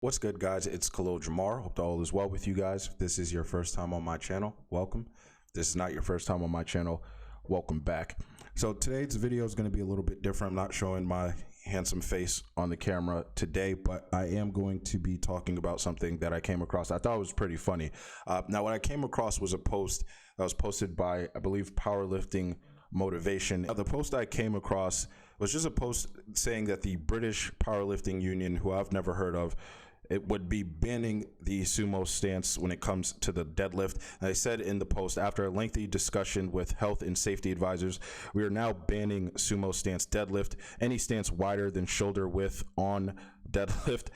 What's good, guys? It's Khalil Jamar. Hope all is well with you guys. If this is your first time on my channel, welcome. If this is not your first time on my channel, welcome back. So today's video is going to be a little bit different. I'm not showing my handsome face on the camera today, but I am going to be talking about something that I came across. I thought was pretty funny. Now, what I came across was a post that was posted by, I believe, Powerlifting Motivation. The post I came across was just a post saying that the British Powerlifting Union, who I've never heard of, it would be banning the sumo stance when it comes to the deadlift. And they said in the post, after a lengthy discussion with health and safety advisors, we are now banning sumo stance deadlift. Any stance wider than shoulder width on deadlift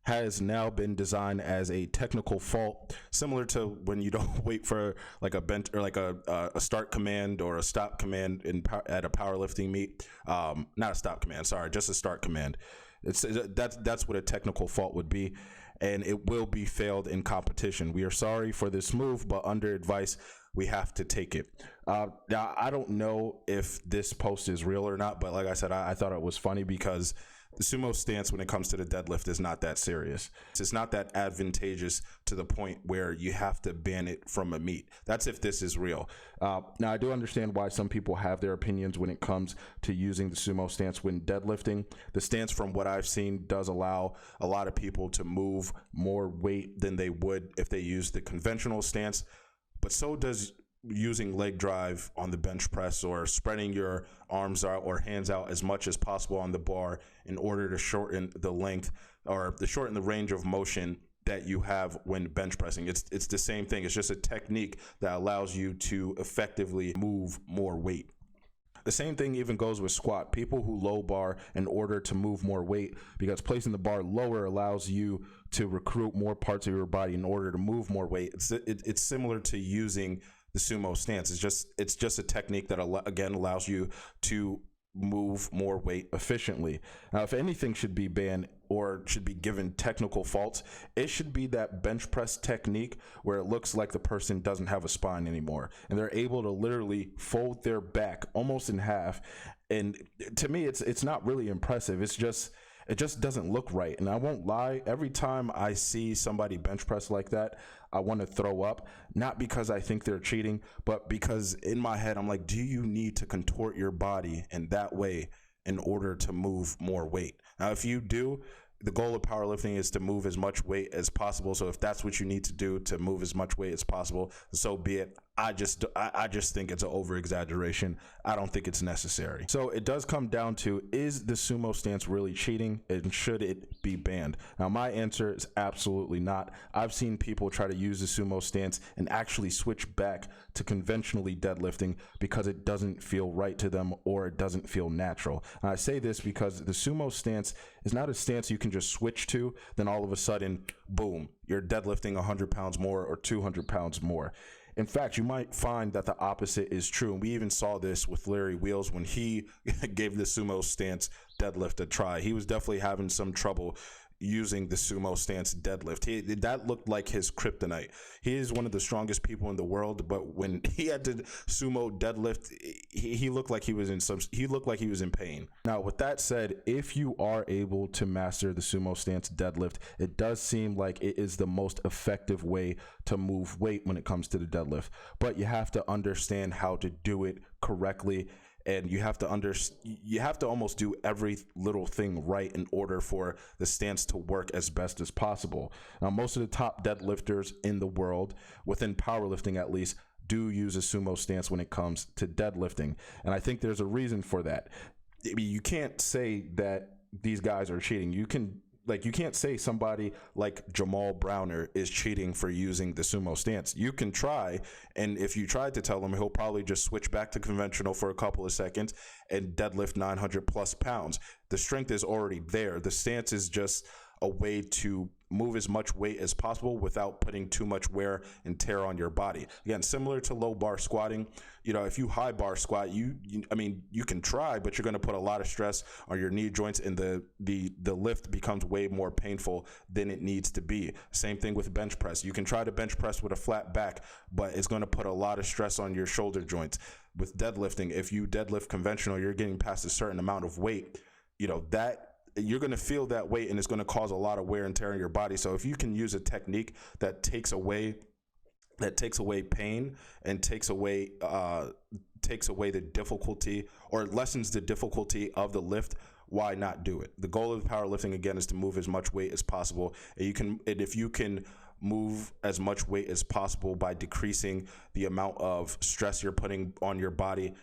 has now been designed as a technical fault, similar to when you don't wait for like a bench or like a start command or a stop command at a powerlifting meet. Not a stop command, sorry, just a start command. That's what a technical fault would be, and it will be failed in competition. We are sorry for this move, but under advice, we have to take it. Now, I don't know if this post is real or not, but like I said, I thought it was funny because the sumo stance when it comes to the deadlift is not that serious. It's not that advantageous to the point where you have to ban it from a meet. That's if this is real. Now, I do understand why some people have their opinions when it comes to using the sumo stance when deadlifting. The stance, from what I've seen, does allow a lot of people to move more weight than they would if they use the conventional stance, but so does using leg drive on the bench press or spreading your arms out or hands out as much as possible on the bar in order to shorten the length or to shorten the range of motion that you have when bench pressing. It's the same thing. It's just a technique that allows you to effectively move more weight. The same thing even goes with squat. People who low bar in order to move more weight, because placing the bar lower allows you to recruit more parts of your body in order to move more weight. It's similar to using the sumo stance. It's just a technique that again allows you to move more weight efficiently. Now, if anything should be banned or should be given technical faults, it should be that bench press technique where it looks like the person doesn't have a spine anymore and they're able to literally fold their back almost in half. And to me, it's not really impressive. It just doesn't look right. And I won't lie, every time I see somebody bench press like that, I want to throw up, not because I think they're cheating, but because in my head, I'm like, do you need to contort your body in that way in order to move more weight? Now, if you do, the goal of powerlifting is to move as much weight as possible. So if that's what you need to do to move as much weight as possible, so be it. I just think it's an over exaggeration. I don't think it's necessary. So it does come down to, is the sumo stance really cheating and should it be banned? Now, my answer is absolutely not. I've seen people try to use the sumo stance and actually switch back to conventionally deadlifting because it doesn't feel right to them or it doesn't feel natural. And I say this because the sumo stance is not a stance you can just switch to, then all of a sudden, boom, you're deadlifting 100 pounds more or 200 pounds more. In fact, you might find that the opposite is true. And we even saw this with Larry Wheels when he gave the sumo stance deadlift a try. He was definitely having some trouble using the sumo stance deadlift. That looked like his kryptonite. He is one of the strongest people in the world, but when he had to sumo deadlift, he looked like he was in pain. Now, with that said, if you are able to master the sumo stance deadlift, it does seem like it is the most effective way to move weight when it comes to the deadlift, but you have to understand how to do it correctly. And you have to almost do every little thing right in order for the stance to work as best as possible. Now, most of the top deadlifters in the world, within powerlifting at least, do use a sumo stance when it comes to deadlifting. And I think there's a reason for that. I mean, you can't say that these guys are cheating. You can't say somebody like Jamal Browner is cheating for using the sumo stance. You can try, and if you tried to tell him, he'll probably just switch back to conventional for a couple of seconds and deadlift 900 plus pounds. The strength is already there. The stance is just a way to move as much weight as possible without putting too much wear and tear on your body. Again, similar to low bar squatting, if you high bar squat, you can try, but you're going to put a lot of stress on your knee joints, and the lift becomes way more painful than it needs to be. Same thing with bench press. You can try to bench press with a flat back, but it's going to put a lot of stress on your shoulder joints. With deadlifting, if you deadlift conventional, you're getting past a certain amount of weight, that you're going to feel that weight, and it's going to cause a lot of wear and tear in your body. So if you can use a technique that takes away pain and takes away the difficulty, or lessens the difficulty of the lift, why not do it? The goal of powerlifting, again, is to move as much weight as possible. And if you can move as much weight as possible by decreasing the amount of stress you're putting on your body,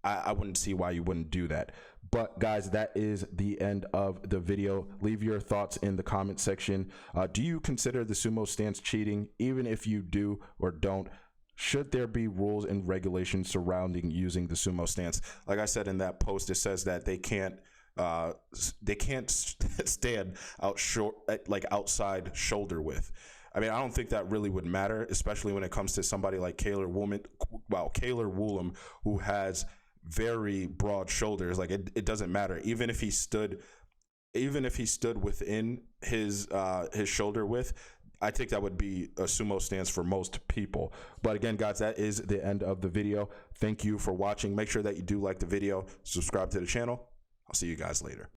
I wouldn't see why you wouldn't do that. But guys, that is the end of the video. Leave your thoughts in the comment section. Do you consider the sumo stance cheating? Even if you do or don't, should there be rules and regulations surrounding using the sumo stance? Like I said in that post, it says that they can't stand outside shoulder width. I mean, I don't think that really would matter, especially when it comes to somebody like Kaylor Woolham, who has very broad shoulders. Like it doesn't matter. Even if he stood within his shoulder width, I think that would be a sumo stance for most people. But again, guys, that is the end of the video. Thank you for watching. Make sure that you do like the video, subscribe to the channel. I'll see you guys later.